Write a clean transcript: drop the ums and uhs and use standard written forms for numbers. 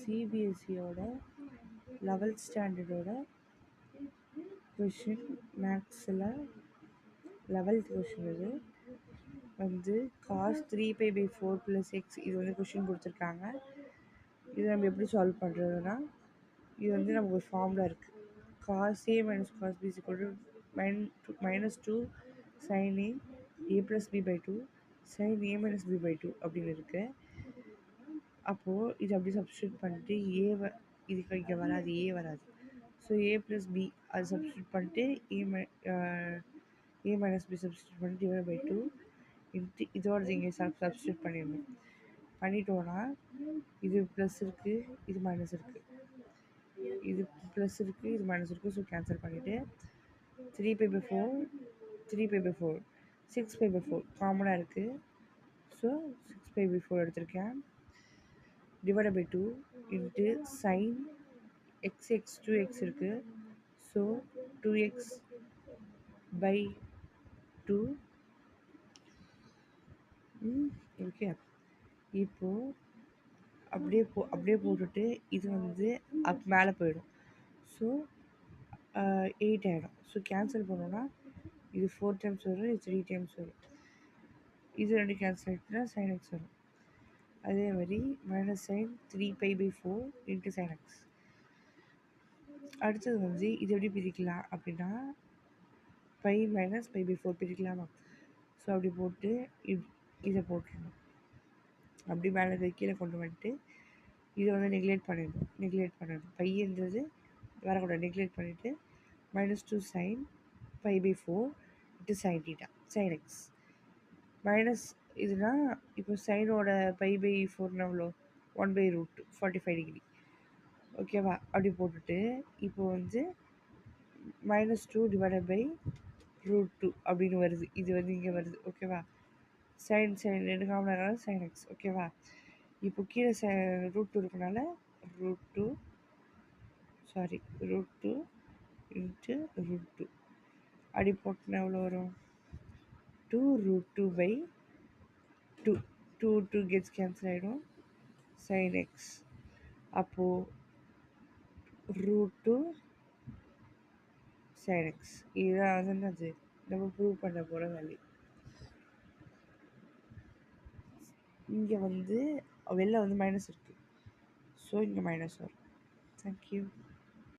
சிபிஎஸ்சியோட 11th ஸ்டாண்டர்டோட question மேக்ஸில் 11th question இது வந்து cos 3π/4 + x இது வந்து கொஷின் கொடுத்துருக்காங்க. இது நம்ம எப்படி சால்வ் பண்ணுறதுன்னா, இது வந்து நமக்கு ஒரு ஃபார்முலா இருக்குது. cos a - cos b -2 sin a + b/2 sin a - b/2 அப்படின்னு இருக்குது. அப்போது இது அப்படி சப்ஸ்டியூட் பண்ணிட்டு இதுக்கு இங்கே வராது, a வராது. ஸோ a + b அது சப்ஸ்டியூட் பண்ணிட்டு a - b சப்ஸ்டியூட் பண்ணிட்டு /2 இதோட இங்கே சப்ஸ்டியூட் பண்ணிடணும். பண்ணிட்டோன்னா இது ப்ளஸ் இருக்குது, இது மைனஸ் இருக்குது, இது ப்ளஸ் இருக்குது, இது மைனஸ் இருக்குது. ஸோ கேன்சல் பண்ணிவிட்டு 3π/4 3π/4 6π/4 காமனாக இருக்குது. ஸோ 6π/4 எடுத்திருக்கேன். /2 sin x 2x இருக்குது. So 2x/2 okay. இப்போது அப்படியே போட்டுட்டு இது வந்து மேலே போயிடும். ஸோ 8 ஆகிடும். ஸோ கேன்சல் பண்ணோன்னா இது 4 டைம்ஸ் வரும், இது 3 டைம்ஸ் வரும். இது 2 கேன்சல் ஆகிட்டுனா sin x வரும். அதே மாதிரி -sin 3π/4 sin x. அடுத்தது வந்து இது எப்படி பிரிக்கலாம் அப்படின்னா π - π/4 பிரிக்கலாமா? ஸோ அப்படி போட்டு இதை போட்டுடணும். அப்படி மேலே கீழே கொண்டு வந்துட்டு இதை வந்து நெக்லெக்ட் பண்ணிடணும். பையன்றது வரக்கூடாது, நெக்லெக்ட் பண்ணிவிட்டு -2 sin π/4 sin θ sin x minus இதுனா இப்போ சைனோட π/4 எவ்வளோ 1/√2 45 டிகிரி. ஓகேவா? அப்படி போட்டுட்டு இப்போ வந்து -2 /√2 அப்படின்னு வருது. இது வந்து இங்கே வருது. ஓகேவா? sin 2 காமனாக sin x. ஓகேவா? இப்போ கீழே √2 இருக்கனால √2 √2 அப்படி போட்டுனா எவ்வளோ வரும்? 2√2/2 2 கெட்ஸ் கேன்சல் ஆகிடும். sin x அப்போது √2 sin x. இதுதான் வந்து என்னது நம்ம ப்ரூவ் பண்ண போகிற வேல்யூ. இங்கே வந்து வெளில வந்து மைனஸ் இருக்குது. ஸோ இங்கே மைனஸ் வரும். தேங்க்யூ.